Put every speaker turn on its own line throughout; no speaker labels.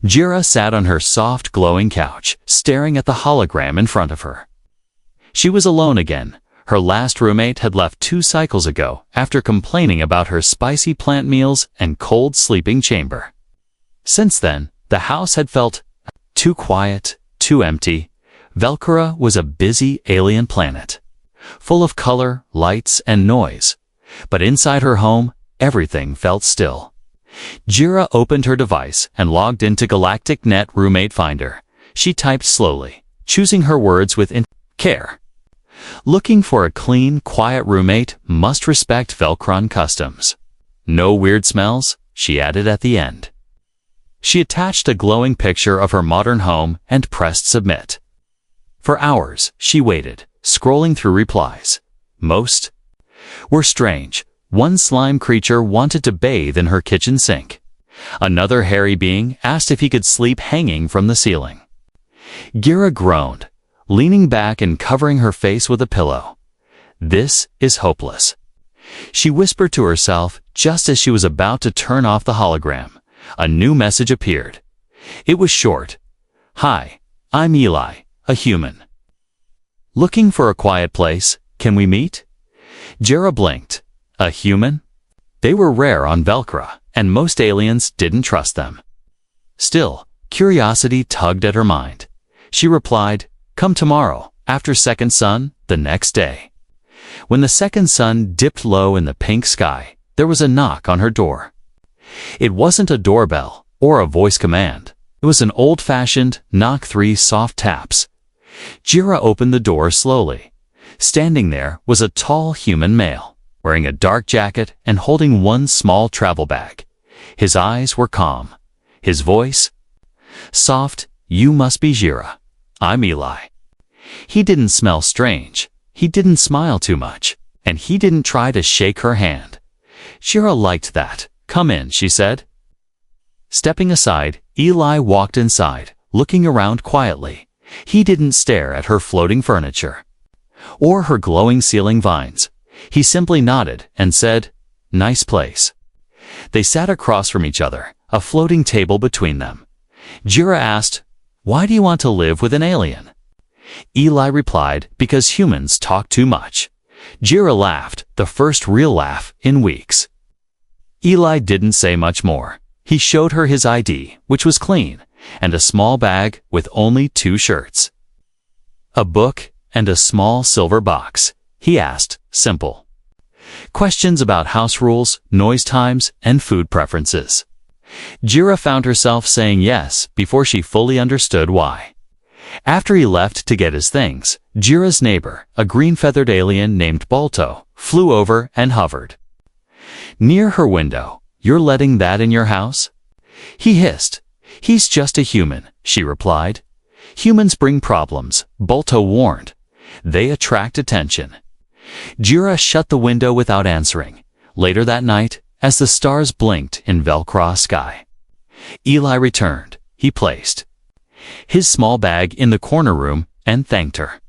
Jira sat on her soft, glowing couch, staring at the hologram in front of her. She was alone again. Her last roommate had left 2 cycles ago after complaining about her spicy plant meals and cold sleeping chamber. Since then, the house had felt too quiet, too empty. Velcora was a busy alien planet, full of color, lights, and noise. But inside her home, everything felt still. Jira opened her device and logged into Galactic Net Roommate Finder. She typed slowly, choosing her words with care. Looking for a clean, quiet roommate must respect Velcron customs. No weird smells, she added at the end. She attached a glowing picture of her modern home and pressed submit. For hours, she waited, scrolling through replies. Most were strange. One slime creature wanted to bathe in her kitchen sink. Another hairy being asked if he could sleep hanging from the ceiling. Jira groaned, leaning back and covering her face with a pillow. This is hopeless. She whispered to herself just as she was about to turn off the hologram. A new message appeared. It was short. Hi, I'm Eli, a human. Looking for a quiet place, can we meet? Jira blinked. A human? They were rare on Velcora, and most aliens didn't trust them. Still, curiosity tugged at her mind. She replied, come tomorrow, after second sun, the next day. When the second sun dipped low in the pink sky, there was a knock on her door. It wasn't a doorbell or a voice command. It was an old-fashioned knock 3 soft taps. Jira opened the door slowly. Standing there was a tall human male, wearing a dark jacket and holding one small travel bag. His eyes were calm. His voice? Soft. You must be Jira. I'm Eli. He didn't smell strange. He didn't smile too much. And he didn't try to shake her hand. Jira liked that. Come in, she said. Stepping aside, Eli walked inside, looking around quietly. He didn't stare at her floating furniture or her glowing ceiling vines. He simply nodded and said, nice place. They sat across from each other, a floating table between them. Jira asked, why do you want to live with an alien? Eli replied, because humans talk too much. Jira laughed, the first real laugh in weeks. Eli didn't say much more. He showed her his ID, which was clean, and a small bag with only 2 shirts. A book and a small silver box. He asked, simple questions about house rules, noise times, and food preferences. Jira found herself saying yes before she fully understood why. After he left to get his things, Jira's neighbor, a green-feathered alien named Balto, flew over and hovered near her window. You're letting that in your house? He hissed. He's just a human, she replied. Humans bring problems, Balto warned. They attract attention. Jira shut the window without answering. Later that night, as the stars blinked in Velcora sky, Eli returned. He placed his small bag in the corner room and thanked her.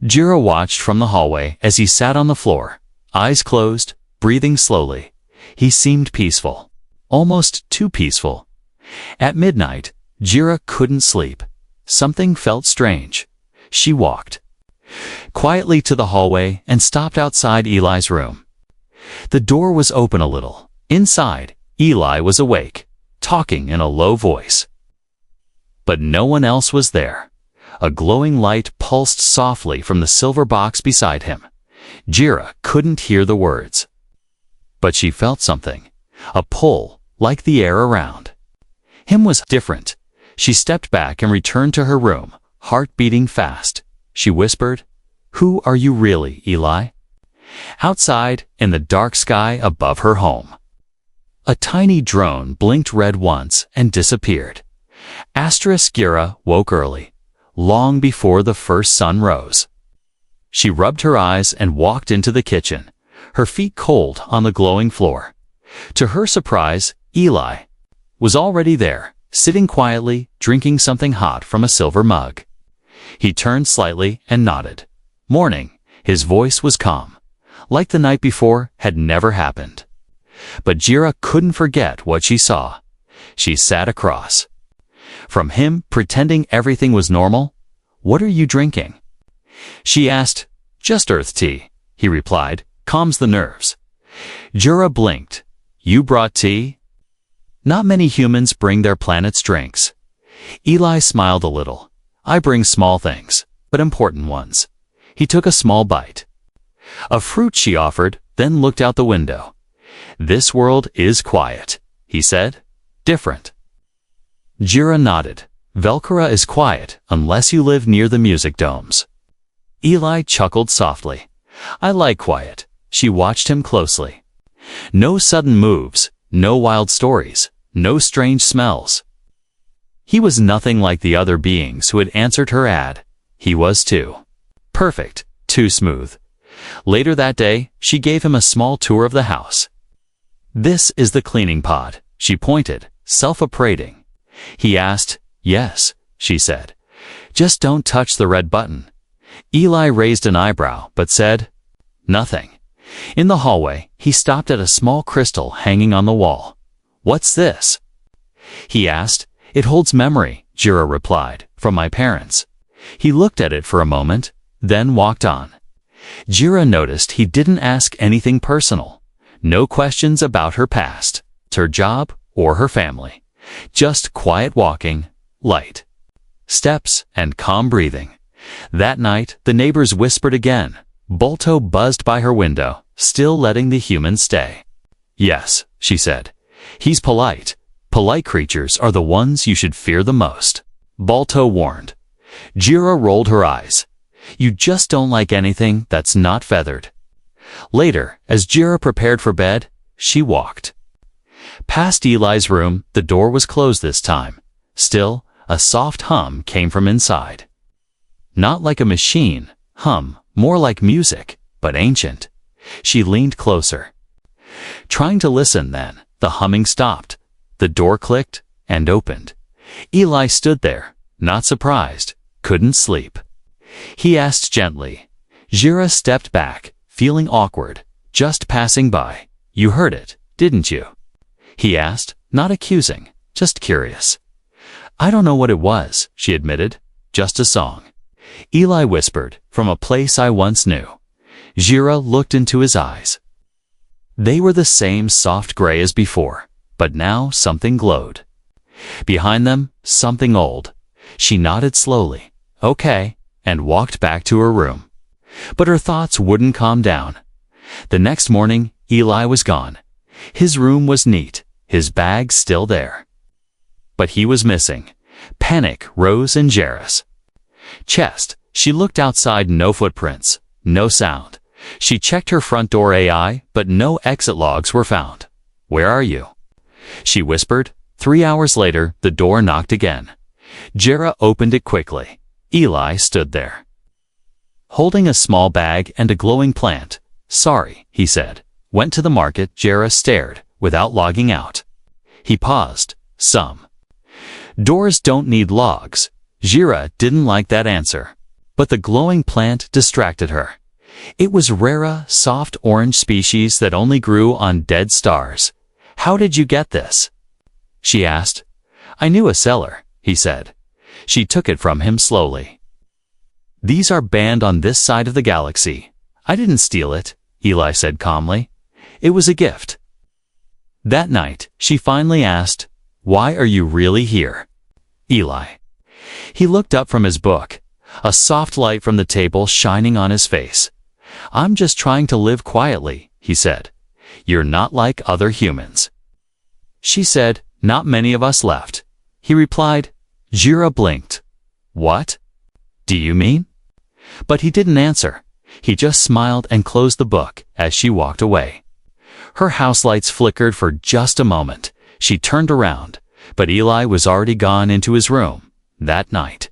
Jira watched from the hallway as he sat on the floor, eyes closed, breathing slowly. He seemed peaceful, almost too peaceful. At midnight, Jira couldn't sleep. Something felt strange. She walked quietly to the hallway and stopped outside Eli's room. The door was open a little. Inside, Eli was awake, talking in a low voice. But no one else was there. A glowing light pulsed softly from the silver box beside him. Jira couldn't hear the words, but she felt something, a pull, like the air around him was different. She stepped back and returned to her room, heart beating fast. She whispered, who are you really, Eli? Outside, in the dark sky above her home, a tiny drone blinked red once and disappeared. Jira woke early, long before the first sun rose. She rubbed her eyes and walked into the kitchen, her feet cold on the glowing floor. To her surprise, Eli was already there, sitting quietly, drinking something hot from a silver mug. He turned slightly and nodded. Morning. His voice was calm, like the night before had never happened. But Jira couldn't forget what she saw. She sat across From him pretending everything was normal. "What are you drinking?" She asked. "Just earth tea," he replied. "Calms the nerves." Jura blinked. "You brought tea?" "Not many humans bring their planet's drinks." Eli smiled a little. "I bring small things, but important ones." He took a small bite. "A fruit," she offered, then looked out the window. "This world is quiet," he said. "Different." Jira nodded. "Velkara is quiet unless you live near the music domes." Eli chuckled softly. "I like quiet." She watched him closely. No sudden moves, no wild stories, no strange smells. He was nothing like the other beings who had answered her ad. He was too perfect, too smooth. Later that day, she gave him a small tour of the house. "This is the cleaning pod," she pointed, self-appraising. He asked. "Yes," she said. "Just don't touch the red button." Eli raised an eyebrow, but said nothing. In the hallway, he stopped at a small crystal hanging on the wall. "What's this?" he asked. "It holds memory," Jira replied, "from my parents." He looked at it for a moment, then walked on. Jira noticed he didn't ask anything personal. No questions about her past, her job, or her family. Just quiet walking, light steps, and calm breathing. That night, the neighbors whispered again. Bolto buzzed by her window, still letting the humans stay. "Yes," she said. "He's polite. Polite creatures are the ones you should fear the most," Bolto warned. Jira rolled her eyes. "You just don't like anything that's not feathered." Later, as Jira prepared for bed, she walked past Eli's room. The door was closed this time. Still, a soft hum came from inside. Not like a machine hum, more like music, but ancient. She leaned closer, trying to listen. Then the humming stopped. The door clicked and opened. Eli stood there, not surprised, couldn't sleep. He asked gently. Jira stepped back, feeling awkward. "Just passing by. You heard it, didn't you?" he asked, not accusing, just curious. "I don't know what it was," she admitted. "Just a song." Eli whispered, "From a place I once knew." Jira looked into his eyes. They were the same soft gray as before, but now something glowed. Behind them, something old. She nodded slowly, "Okay," and walked back to her room. But her thoughts wouldn't calm down. The next morning, Eli was gone. His room was neat, his bag still there. But he was missing. Panic rose in Jira's chest. She looked outside. No footprints, no sound. She checked her front door AI, but no exit logs were found. "Where are you?" she whispered. 3 hours later, the door knocked again. Jira opened it quickly. Eli stood there, holding a small bag and a glowing plant. "Sorry," he said. "Went to the market." Jira stared, without logging out. He paused. "Some doors don't need logs." Jira didn't like that answer. But the glowing plant distracted her. It was rare, soft orange species that only grew on dead stars. "How did you get this?" she asked. "I knew a seller," he said. She took it from him slowly. "These are banned on this side of the galaxy." "I didn't steal it," Eli said calmly. "It was a gift." That night, she finally asked, "Why are you really here?" Eli. He looked up from his book, a soft light from the table shining on his face. "I'm just trying to live quietly," he said. "You're not like other humans." She said, "Not many of us left." He replied. Jira blinked. "What do you mean?" But he didn't answer. He just smiled and closed the book as she walked away. Her house lights flickered for just a moment. She turned around, but Eli was already gone into his room. That night,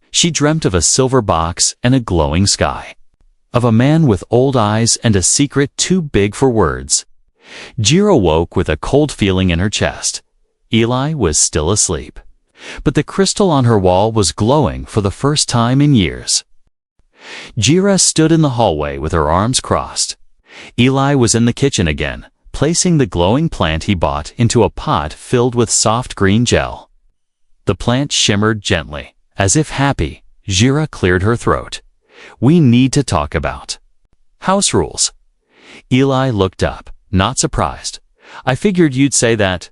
she dreamt of a silver box and a glowing sky, of a man with old eyes and a secret too big for words. Jira woke with a cold feeling in her chest. Eli was still asleep, but the crystal on her wall was glowing for the first time in years. Jira stood in the hallway with her arms crossed. Eli was in the kitchen again, placing the glowing plant he bought into a pot filled with soft green gel. The plant shimmered gently. As if happy, Jira cleared her throat. We need to talk about house rules. Eli looked up, not surprised. I figured you'd say that.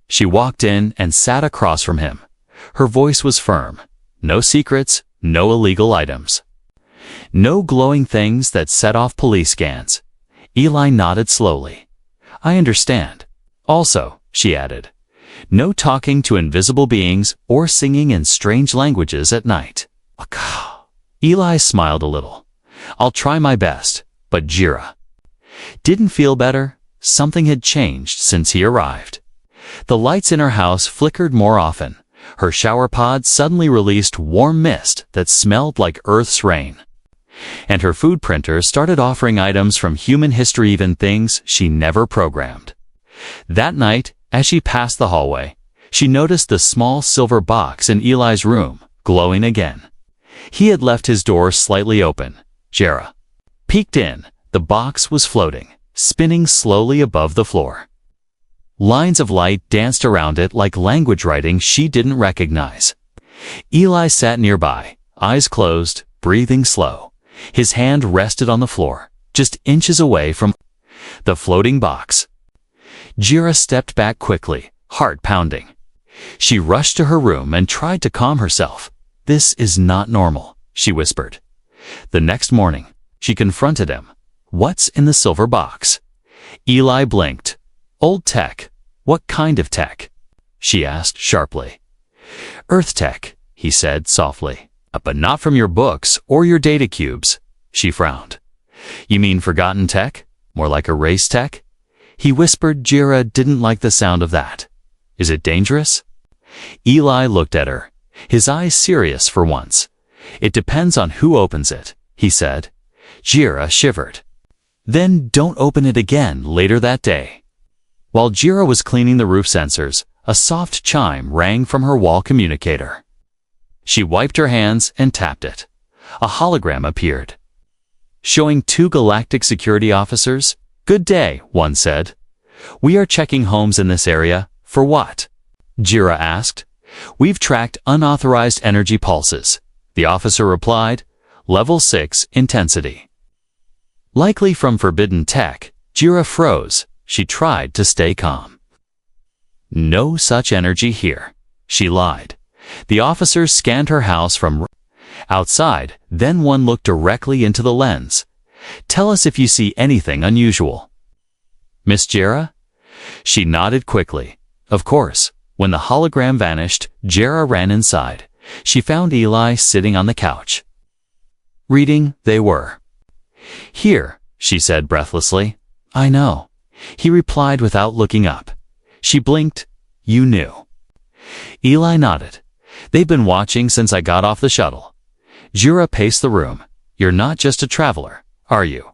She walked in and sat across from him. Her voice was firm. No secrets, no illegal items. No glowing things that set off police scans. Eli nodded slowly. I understand. Also, she added, no talking to invisible beings or singing in strange languages at night. Eli smiled a little. I'll try my best, but Jira didn't feel better. Something had changed since he arrived. The lights in her house flickered more often. Her shower pod suddenly released warm mist that smelled like Earth's rain. And her food printer started offering items from human history, even things she never programmed. That night, as she passed the hallway, she noticed the small silver box in Eli's room, glowing again. He had left his door slightly open. Jira peeked in. The box was floating, spinning slowly above the floor. Lines of light danced around it like language writing she didn't recognize. Eli sat nearby, eyes closed, breathing slow. His hand rested on the floor, just inches away from the floating box. Jira stepped back quickly, heart pounding. She rushed to her room and tried to calm herself. This is not normal, she whispered. The next morning, she confronted him. What's in the silver box? Eli blinked. Old tech. What kind of tech? She asked sharply. Earth tech, he said softly. But not from your books or your data cubes. She frowned. You mean forgotten tech? More like erased tech? He whispered. Jira didn't like the sound of that. Is it dangerous? Eli looked at her, his eyes serious for once. It depends on who opens it, he said. Jira shivered. Then don't open it again later that day. While Jira was cleaning the roof sensors, a soft chime rang from her wall communicator. She wiped her hands and tapped it. A hologram appeared, showing 2 galactic security officers. Good day, one said. We are checking homes in this area. For what? Jira asked. We've tracked unauthorized energy pulses. The officer replied. Level 6 intensity. Likely from forbidden tech. Jira froze. She tried to stay calm. No such energy here. She lied. The officers scanned her house from outside, then one looked directly into the lens. Tell us if you see anything unusual. Miss Jira? She nodded quickly. Of course. When the hologram vanished, Jira ran inside. She found Eli sitting on the couch. Reading, they were. Here, she said breathlessly. I know. He replied without looking up. She blinked. You knew. Eli nodded. They've been watching since I got off the shuttle. Jira paced the room. You're not just a traveler, are you?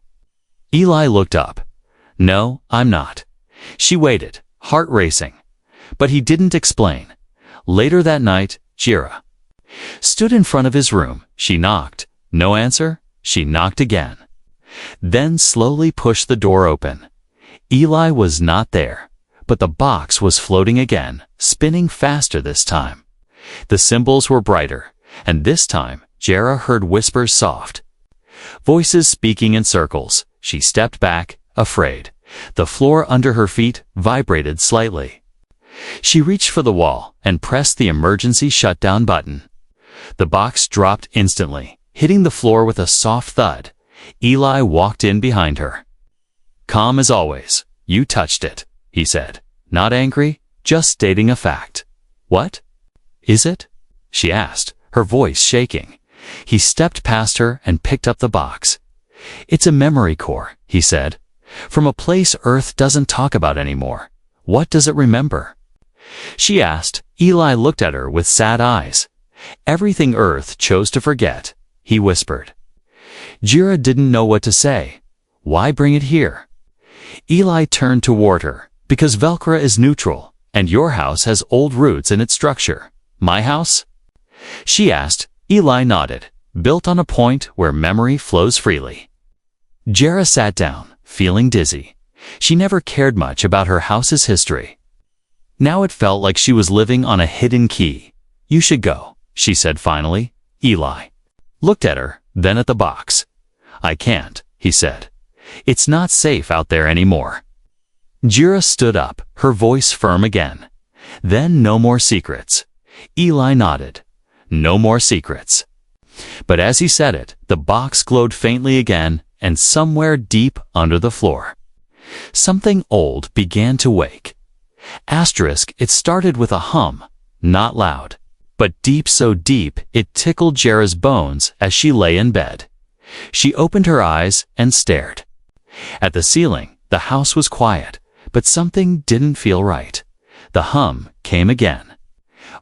Eli looked up. No, I'm not. She waited, heart racing. But he didn't explain. Later that night, Jira stood in front of his room. She knocked. No answer. She knocked again. Then slowly pushed the door open. Eli was not there, but the box was floating again, spinning faster this time. The symbols were brighter, and this time Jira heard whispers soft. Voices speaking in circles. She stepped back, afraid. The floor under her feet vibrated slightly. She reached for the wall and pressed the emergency shutdown button. The box dropped instantly, hitting the floor with a soft thud. Eli walked in behind her. Calm as always. You touched it, he said. Not angry, just stating a fact. What? Is it? She asked, her voice shaking. He stepped past her and picked up the box. It's a memory core, he said. From a place Earth doesn't talk about anymore. What does it remember? She asked. Eli looked at her with sad eyes. Everything Earth chose to forget, he whispered. Jira didn't know what to say. Why bring it here? Eli turned toward her. Because Velcro is neutral, and your house has old roots in its structure. My house? She asked. Eli nodded. Built on a point where memory flows freely. Jira sat down, feeling dizzy. She never cared much about her house's history. Now it felt like she was living on a hidden key, You should go, she said finally. Eli looked at her, then at the box. I can't, he said. It's not safe out there anymore. Jira stood up, her voice firm again. Then no more secrets. Eli nodded. No more secrets. But as he said it, the box glowed faintly again, and somewhere deep under the floor, something old began to wake. It started with a hum, not loud, but deep, so deep it tickled Jera's bones as she lay in bed. She opened her eyes and stared. At the ceiling, the house was quiet, but something didn't feel right. The hum came again,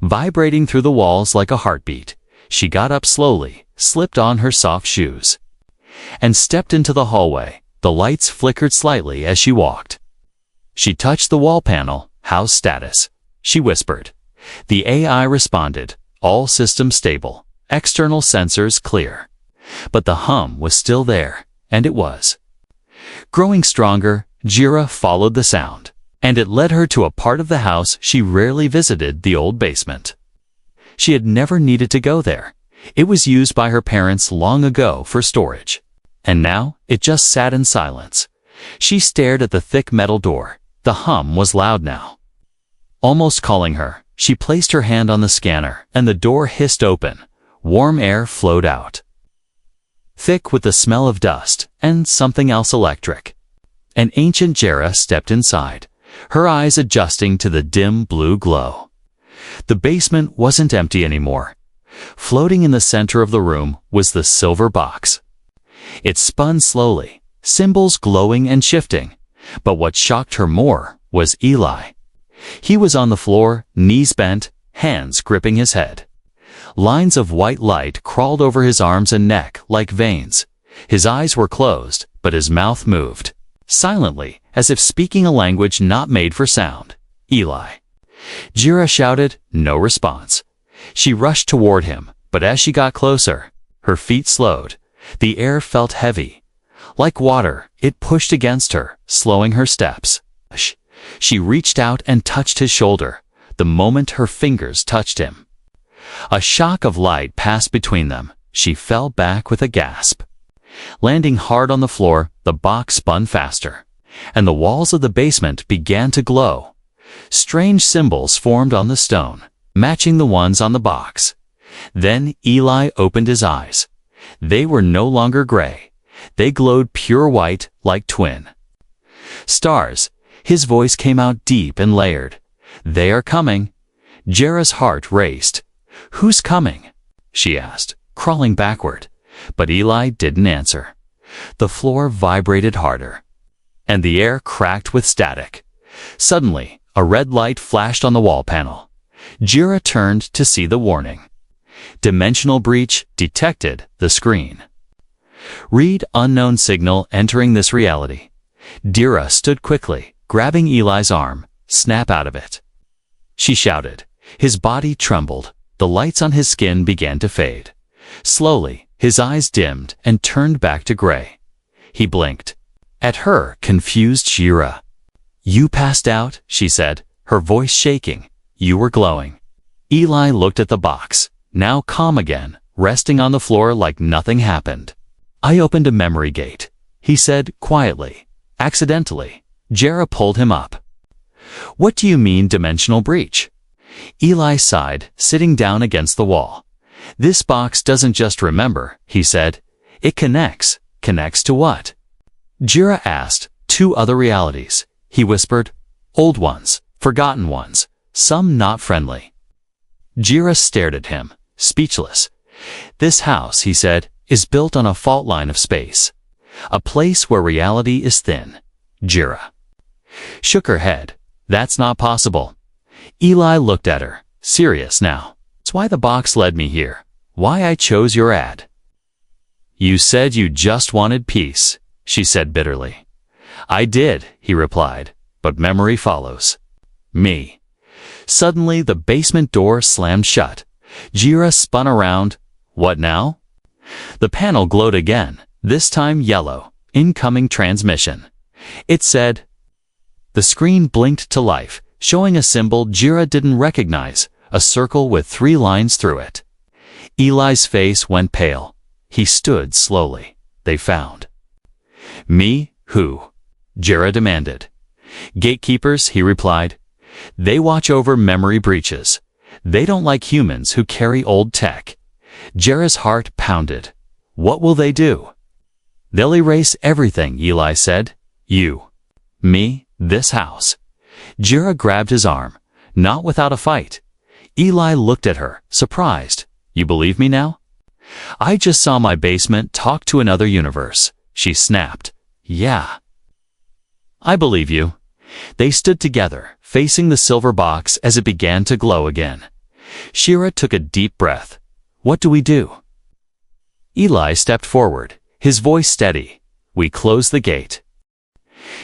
vibrating through the walls like a heartbeat. She got up slowly, slipped on her soft shoes, and stepped into the hallway. The lights flickered slightly as she walked. She touched the wall panel. House status, she whispered. The AI responded, all systems stable, external sensors clear. But the hum was still there, and it was growing stronger. Jira followed the sound, and it led her to a part of the house she rarely visited, the old basement. She had never needed to go there. It was used by her parents long ago for storage. And now it just sat in silence. She stared at the thick metal door. The hum was loud now, almost calling her. She placed her hand on the scanner, and the door hissed open. Warm air flowed out, thick with the smell of dust and something else electric. An ancient Jera stepped inside, her eyes adjusting to the dim blue glow. The basement wasn't empty anymore. Floating in the center of the room was the silver box. It spun slowly, symbols glowing and shifting. But what shocked her more was Eli. He was on the floor, knees bent, hands gripping his head. Lines of white light crawled over his arms and neck like veins. His eyes were closed, but his mouth moved, silently, as if speaking a language not made for sound. Eli. Jira shouted, no response. She rushed toward him, but as she got closer, her feet slowed. The air felt heavy. Like water, it pushed against her, slowing her steps. She reached out and touched his shoulder. The moment her fingers touched him, a shock of light passed between them. She fell back with a gasp. Landing hard on the floor, the box spun faster, and the walls of the basement began to glow. Strange symbols formed on the stone, matching the ones on the box. Then Eli opened his eyes. They were no longer gray. They glowed pure white, like twin stars. His voice came out deep and layered. They are coming. Jera's heart raced. Who's coming? She asked, crawling backward. But Eli didn't answer. The floor vibrated harder, and the air cracked with static. Suddenly, a red light flashed on the wall panel. Jera turned to see the warning. Dimensional breach detected. The screen read unknown signal entering this reality. Jera stood quickly, grabbing Eli's arm. Snap out of it, she shouted. His body trembled. The lights on his skin began to fade. Slowly, his eyes dimmed and turned back to gray. He blinked at her, confused. Jera. You passed out, she said, her voice shaking. You were glowing. Eli looked at the box, now calm again, resting on the floor like nothing happened. I opened a memory gate, he said quietly. Accidentally. Jera pulled him up. What do you mean, dimensional breach? Eli sighed, sitting down against the wall. This box doesn't just remember, he said. It connects. Connects to what? Jera asked. 2 other realities, he whispered. Old ones, forgotten ones, some not friendly. Jera stared at him, speechless. This house, he said, is built on a fault line of space. A place where reality is thin. Jera shook her head. That's not possible. Eli looked at her, serious now. It's why the box led me here. Why I chose your ad. You said you just wanted peace, she said bitterly. I did, he replied, but memory follows me. Suddenly, the basement door slammed shut. Jera spun around. What now? The panel glowed again, this time yellow. Incoming transmission. It said. The screen blinked to life, showing a symbol Jera didn't recognize, a circle with 3 lines through it. Eli's face went pale. He stood slowly. They found. Me? Who? Jira demanded. Gatekeepers, he replied. They watch over memory breaches. They don't like humans who carry old tech. Jira's heart pounded. What will they do? They'll erase everything, Eli said. You. Me. This house. Jira grabbed his arm. Not without a fight. Eli looked at her, surprised. You believe me now? I just saw my basement talk to another universe. She snapped. Yeah. I believe you. They stood together, facing the silver box as it began to glow again. Shira took a deep breath. What do we do? Eli stepped forward, his voice steady. We close the gate.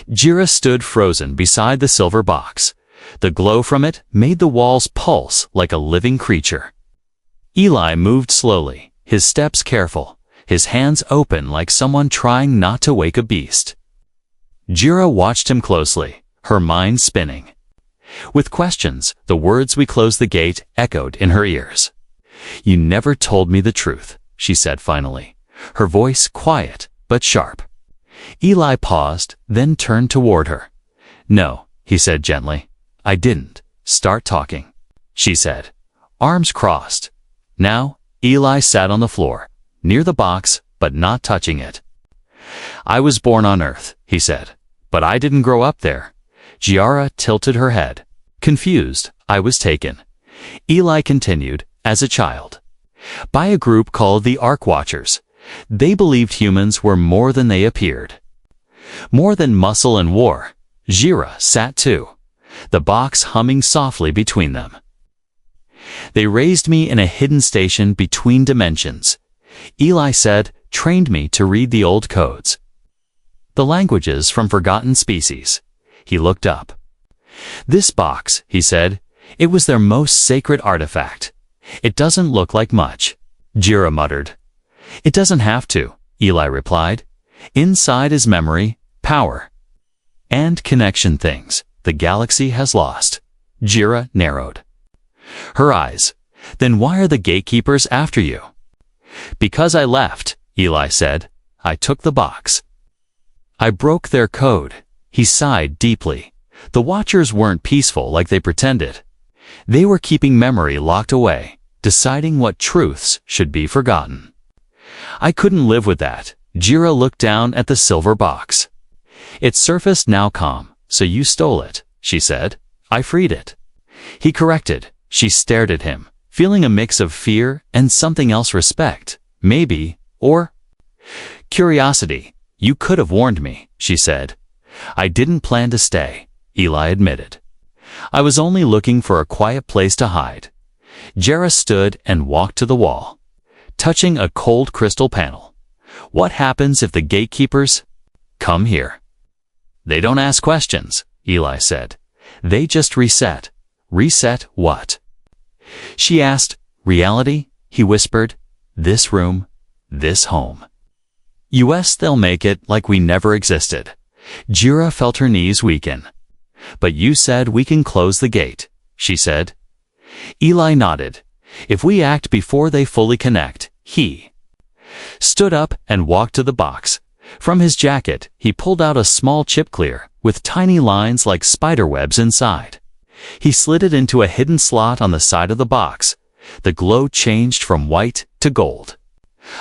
Jira stood frozen beside the silver box. The glow from it made the walls pulse like a living creature. Eli moved slowly, his steps careful, his hands open like someone trying not to wake a beast. Jira watched him closely, her mind spinning. With questions, the words "we close the gate" echoed in her ears. You never told me the truth, she said finally, her voice quiet but sharp. Eli paused, then turned toward her. No, he said gently. I didn't. Start talking, she said, arms crossed. Now, Eli sat on the floor, near the box, but not touching it. I was born on Earth, he said, but I didn't grow up there. Giara tilted her head. Confused, I was taken. Eli continued, as a child. By a group called the Ark Watchers. They believed humans were more than they appeared. More than muscle and war. Jira sat too, the box humming softly between them. They raised me in a hidden station between dimensions. Eli said, trained me to read the old codes. The languages from forgotten species. He looked up. This box, he said, it was their most sacred artifact. It doesn't look like much. Jira muttered. It doesn't have to, Eli replied. Inside is memory, power, and connection things the galaxy has lost. Jira narrowed her eyes. Then why are the gatekeepers after you? Because I left, Eli said. I took the box. I broke their code. He sighed deeply. The Watchers weren't peaceful like they pretended. They were keeping memory locked away, deciding what truths should be forgotten. I couldn't live with that. Jira looked down at the silver box. Its surface now calm, so you stole it, she said. I freed it. He corrected. She stared at him, feeling a mix of fear and something else, respect, maybe, or curiosity. You could have warned me, she said. I didn't plan to stay, Eli admitted. I was only looking for a quiet place to hide. Jira stood and walked to the wall, touching a cold crystal panel. What happens if the gatekeepers come here? They don't ask questions, Eli said. They just reset. Reset what? She asked. Reality, he whispered. This room, this home. US, they'll make it like we never existed. Jira felt her knees weaken. But you said we can close the gate, she said. Eli nodded. If we act before they fully connect, he stood up and walked to the box. From his jacket, he pulled out a small chip clear with tiny lines like spider webs inside. He slid it into a hidden slot on the side of the box. The glow changed from white to gold.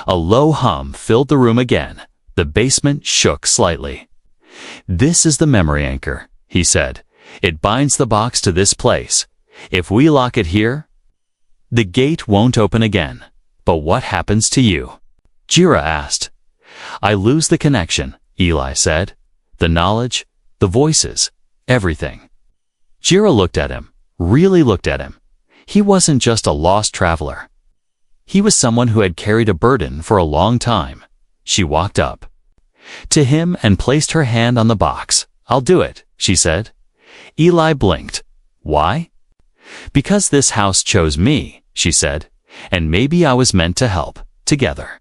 A low hum filled the room again. The basement shook slightly. This is the memory anchor, he said. It binds the box to this place. If we lock it here, the gate won't open again. But what happens to you? Jira asked. I lose the connection, Eli said. The knowledge, the voices, everything. Jira looked at him, really looked at him. He wasn't just a lost traveler. He was someone who had carried a burden for a long time. She walked up to him and placed her hand on the box. I'll do it, she said. Eli blinked. Why? Because this house chose me, she said, and maybe I was meant to help. Together.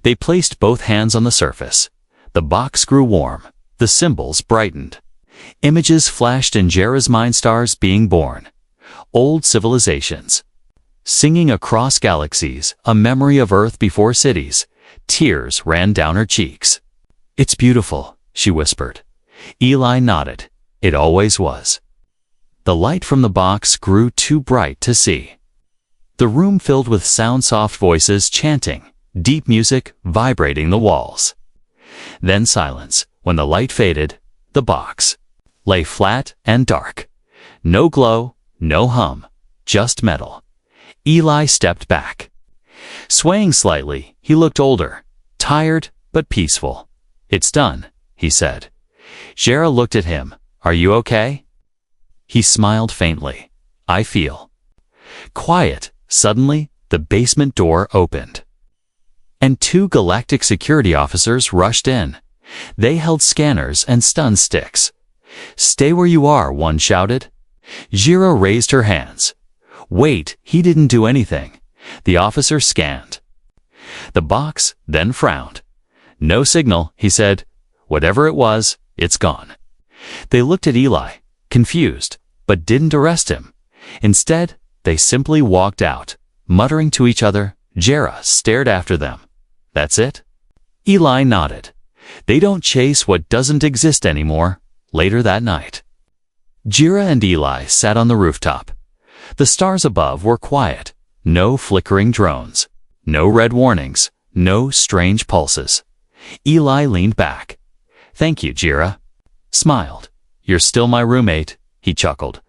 They placed both hands on the surface. The box grew warm. The symbols brightened. Images flashed in Jira's mind, stars being born. old civilizations. Singing across galaxies, a memory of Earth before cities. Tears ran down her cheeks. "It's beautiful," she whispered. Eli nodded. It always was. The light from the box grew too bright to see. The room filled with sound-soft voices chanting, deep music vibrating the walls. Then silence. When the light faded, the box lay flat and dark. No glow, no hum, just metal. Eli stepped back. Swaying slightly, he looked older, tired but peaceful. "It's done," he said. Jera looked at him. "Are you okay?" He smiled faintly. "I feel." Quiet. Suddenly, the basement door opened, and two galactic security officers rushed in. They held scanners and stun sticks. "Stay where you are," one shouted. Jera raised her hands. "Wait, he didn't do anything." The officer scanned the box, then frowned. "No signal," he said. "Whatever it was, it's gone." They looked at Eli, confused, but didn't arrest him. Instead, they simply walked out, muttering to each other. Jera stared after them. "That's it?" Eli nodded. "They don't chase what doesn't exist anymore." Later that night, Jera and Eli sat on the rooftop. The stars above were quiet. No flickering drones. No red warnings. No strange pulses. Eli leaned back. "Thank you, Jera." Smiled. "You're still my roommate," he chuckled.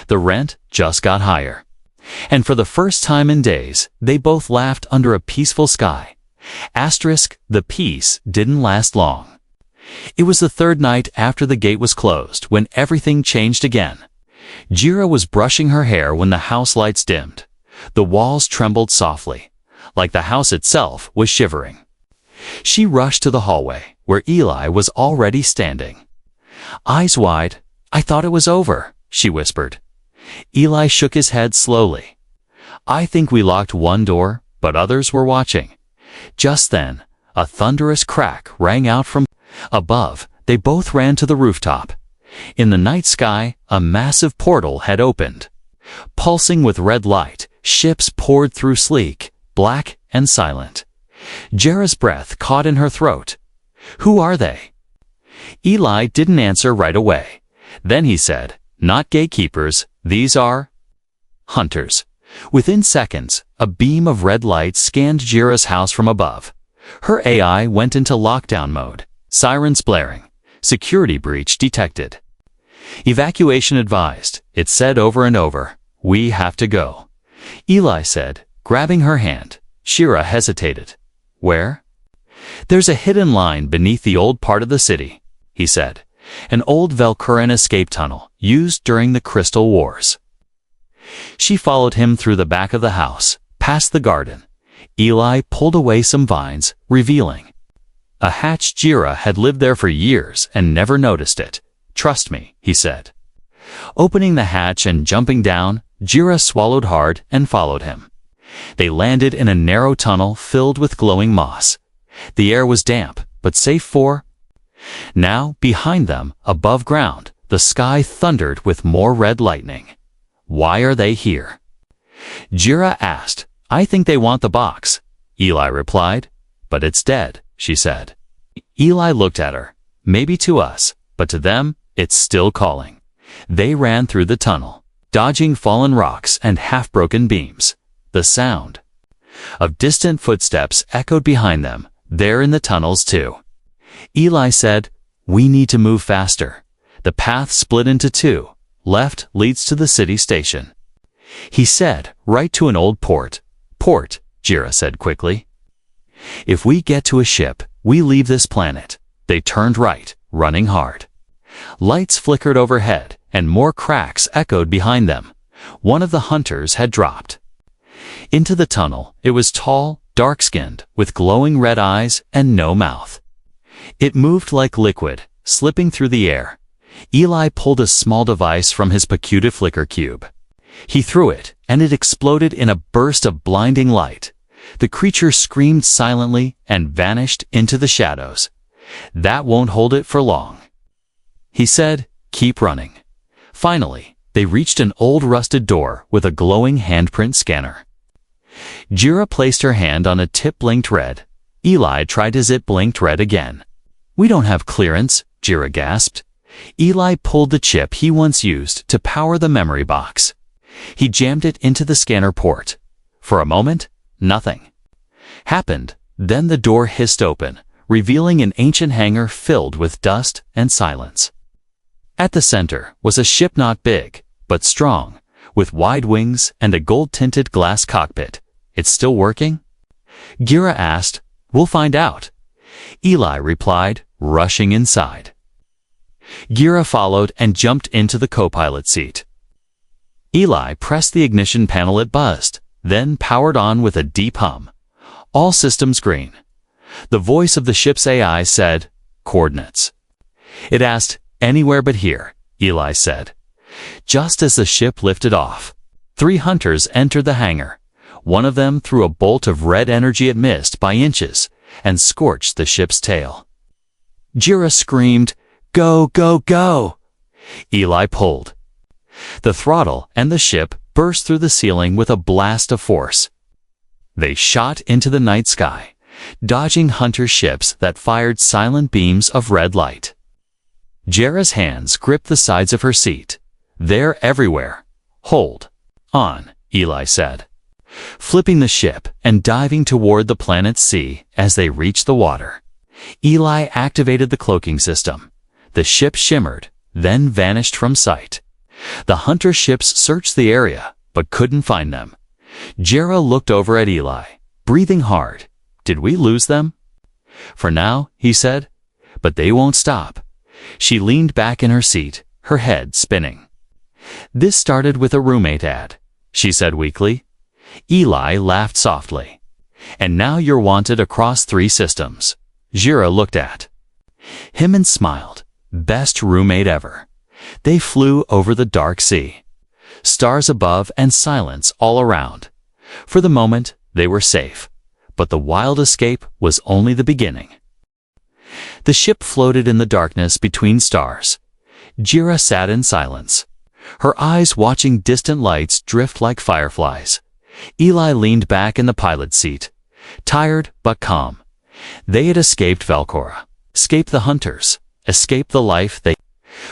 The rent just got higher. And for the first time in days, they both laughed under a peaceful sky. Asterisk, the peace didn't last long. It was the third night after the gate was closed when everything changed again. Jera was brushing her hair when the house lights dimmed. The walls trembled softly, like the house itself was shivering. She rushed to the hallway, where Eli was already standing. Eyes wide, "I thought it was over," she whispered. Eli shook his head slowly. "I think we locked one door, but others were watching." Just then, a thunderous crack rang out from above. They both ran to the rooftop. In the night sky, a massive portal had opened. Pulsing with red light, ships poured through, sleek, black, and silent. Jera's breath caught in her throat. "Who are they?" Eli didn't answer right away. Then he said, "Not gatekeepers, these are hunters." Within seconds, a beam of red light scanned Jera's house from above. Her AI went into lockdown mode. Sirens blaring. Security breach detected. "Evacuation advised," it said over and over. "We have to go." Eli said, grabbing her hand. Jera hesitated. "Where?" "There's a hidden line beneath the old part of the city," he said. "An old Velcuran escape tunnel, used during the Crystal Wars." She followed him through the back of the house, past the garden. Eli pulled away some vines, revealing a hatch. Jera had lived there for years and never noticed it. "Trust me," he said. Opening the hatch and jumping down, Jera swallowed hard and followed him. They landed in a narrow tunnel filled with glowing moss. The air was damp, but safe for. Now, behind them, above ground, the sky thundered with more red lightning. "Why are they here?" Jera asked. "I think they want the box," Eli replied. "But it's dead," she said. Eli looked at her. "Maybe to us, but to them, it's still calling." They ran through the tunnel, dodging fallen rocks and half-broken beams. The sound of distant footsteps echoed behind them, there in the tunnels too. Eli said, "We need to move faster." The path split into two. Left leads to the city station. He said, "Right to an old port." "Port," Jera said quickly. "If we get to a ship, we leave this planet." They turned right, running hard. Lights flickered overhead, and more cracks echoed behind them. One of the hunters had dropped into the tunnel. It was tall, dark-skinned, with glowing red eyes and no mouth. It moved like liquid, slipping through the air. Eli pulled a small device from his Pacuta flicker cube. He threw it, and it exploded in a burst of blinding light. The creature screamed silently and vanished into the shadows. "That won't hold it for long," he said. "Keep running." Finally, They reached an old rusted door with a glowing handprint scanner. Jira placed her hand on a tip blinked red. Eli tried his it blinked red again. "We don't have clearance," Jira gasped. Eli pulled the chip he once used to power the memory box. He jammed it into the scanner port. For a moment, nothing happened. Then the door hissed open, revealing an ancient hangar filled with dust and silence. At the center was a ship not big, but strong, with wide wings and a gold-tinted glass cockpit. "It's still working?" Gira asked. "We'll find out," Eli replied, rushing inside. Gira followed and jumped into the co-pilot seat. Eli pressed the ignition panel. It buzzed, then powered on with a deep hum. All systems green. The voice of the ship's AI said, "Coordinates." It asked, "Anywhere but here," Eli said. Just as the ship lifted off, 3 hunters entered the hangar. One of them threw a bolt of red energy. It missed by inches and scorched the ship's tail. Jira screamed, "Go, go, go!" Eli pulled the throttle and the ship burst through the ceiling with a blast of force. They shot into the night sky, dodging hunter ships that fired silent beams of red light. Jira's hands gripped the sides of her seat. "They're everywhere." "Hold on," Eli said, flipping the ship and diving toward the planet C. As they reached the water, Eli activated the cloaking system. The ship shimmered, then vanished from sight. The hunter ships searched the area, but couldn't find them. Jira looked over at Eli, breathing hard. "Did we lose them?" "For now," he said, "but they won't stop." She leaned back in her seat, her head spinning. "This started with a roommate ad," she said weakly. Eli laughed softly. "And now you're wanted across 3 systems." Jira looked at him and smiled. Best roommate ever. They flew over the dark sea. Stars above and silence all around. For the moment, they were safe. But the wild escape was only the beginning. The ship floated in the darkness between stars. Jira sat in silence, her eyes watching distant lights drift like fireflies. Eli leaned back in the pilot's seat, tired but calm. They had escaped Valcora, escaped the hunters, escaped the life they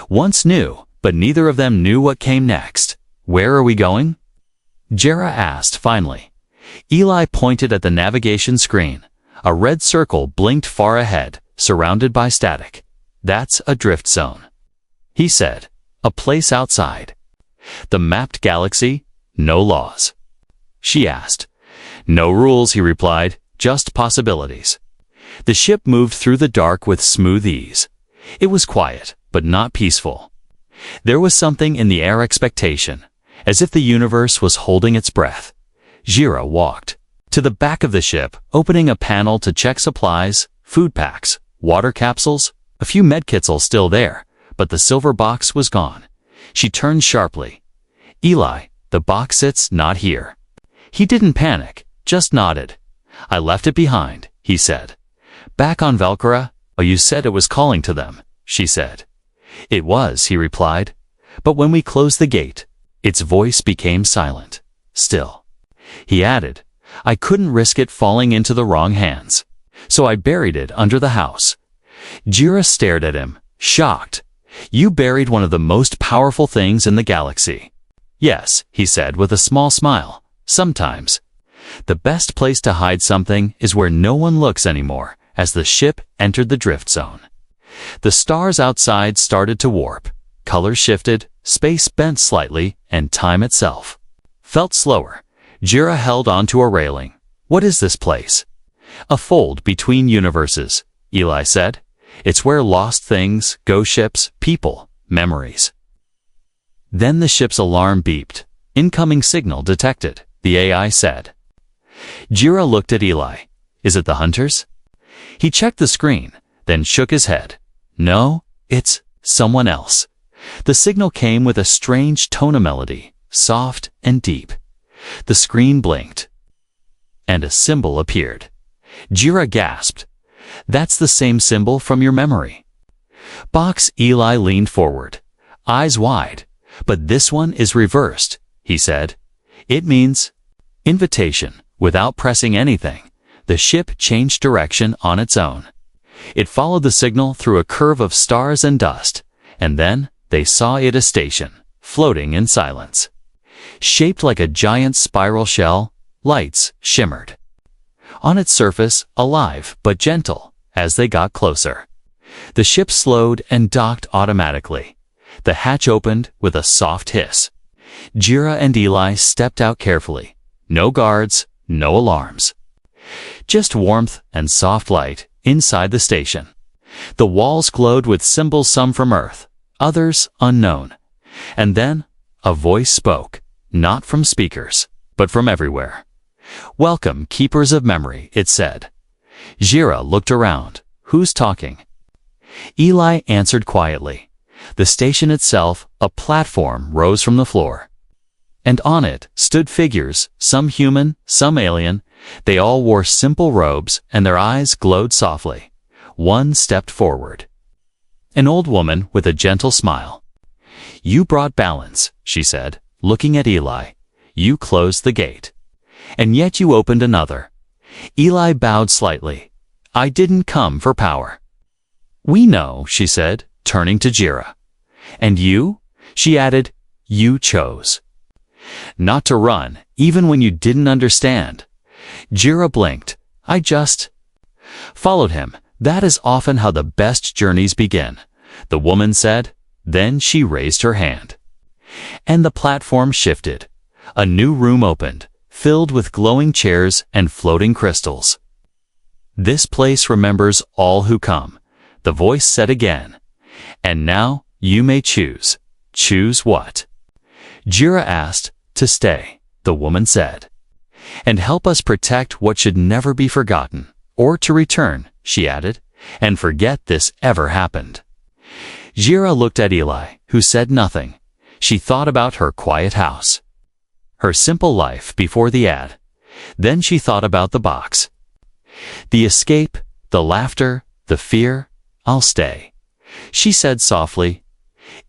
once knew, but neither of them knew what came next. "Where are we going?" Jira asked finally. Eli pointed at the navigation screen. A red circle blinked far ahead, surrounded by static. "That's a drift zone," he said. "A place outside the mapped galaxy. No laws?" she asked. "No rules," he replied, "just possibilities." The ship moved through the dark with smooth ease. It was quiet, but not peaceful. There was something in the air, expectation, as if the universe was holding its breath. Jira walked to the back of the ship, opening a panel to check supplies, food packs, water capsules. A few medkits all still there, but the silver box was gone. She turned sharply. "Eli, the box sits not here." He didn't panic, just nodded. "I left it behind," he said. "Back on Valcora?" "Oh, you said it was calling to them," she said. "It was," he replied. "But when we closed the gate, its voice became silent. Still." He added, "I couldn't risk it falling into the wrong hands, so I buried it under the house." Jira stared at him, shocked. "You buried one of the most powerful things in the galaxy." "Yes," he said with a small smile. "Sometimes the best place to hide something is where no one looks anymore." As the ship entered the drift zone, the stars outside started to warp. Colors shifted, space bent slightly, and time itself felt slower. Jira held onto a railing. "What is this place?" "A fold between universes," Eli said. "It's where lost things go, ships, people, memories." Then the ship's alarm beeped. "Incoming signal detected," the AI said. Jira looked at Eli. "Is it the hunters?" He checked the screen, then shook his head. "No, it's someone else." The signal came with a strange tone of melody, soft and deep. The screen blinked, and a symbol appeared. Jira gasped. "That's the same symbol from your memory box." Eli leaned forward, eyes wide. "But this one is reversed," he said. "It means invitation." Without pressing anything, the ship changed direction on its own. It followed the signal through a curve of stars and dust, and then they saw it a station, floating in silence. Shaped like a giant spiral shell, lights shimmered. On its surface, alive but gentle, as they got closer. The ship slowed and docked automatically. The hatch opened with a soft hiss. Jira and Eli stepped out carefully. No guards, no alarms. Just warmth and soft light inside the station. The walls glowed with symbols, some from Earth, others unknown. And then a voice spoke, not from speakers, but from everywhere. "Welcome, keepers of memory," it said. Jira looked around. "Who's talking?" Eli answered quietly. The station itself, a platform, rose from the floor. And on it stood figures, some human, some alien. They all wore simple robes, and their eyes glowed softly. One stepped forward. An old woman with a gentle smile. "You brought balance," she said, looking at Eli. "You closed the gate. And yet you opened another." Eli bowed slightly. "I didn't come for power." "We know," she said, turning to Jira. "And you?" she added. "You chose not to run, even when you didn't understand." Jira blinked. "I just followed him. That is often how the best journeys begin," the woman said. Then she raised her hand. And the platform shifted. A new room opened, filled with glowing chairs and floating crystals. "This place remembers all who come," the voice said again. "And now you may choose." "Choose what?" Jira asked. "To stay," the woman said. "And help us protect what should never be forgotten. Or to return," she added, "and forget this ever happened." Jira looked at Eli, who said nothing. She thought about her quiet house, her simple life before the ad. Then she thought about the box. The escape, the laughter, the fear. "I'll stay," she said softly.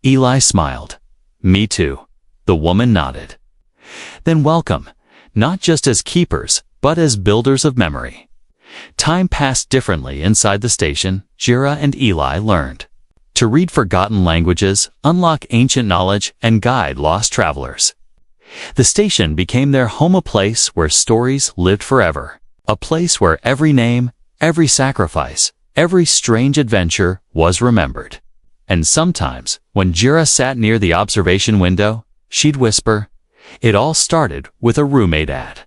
Eli smiled. "Me too," the woman nodded. "Then welcome, not just as keepers, but as builders of memory." Time passed differently inside the station. Jira and Eli learned to read forgotten languages, unlock ancient knowledge, and guide lost travelers. The station became their home, a place where stories lived forever, a place where every name, every sacrifice, every strange adventure was remembered. And sometimes, when Jira sat near the observation window, she'd whisper, "It all started with a roommate ad."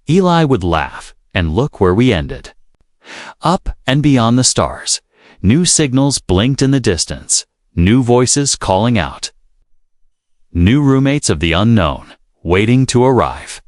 Eli would laugh, and look where we ended. Up and beyond the stars, new signals blinked in the distance, new voices calling out. New roommates of the unknown, waiting to arrive.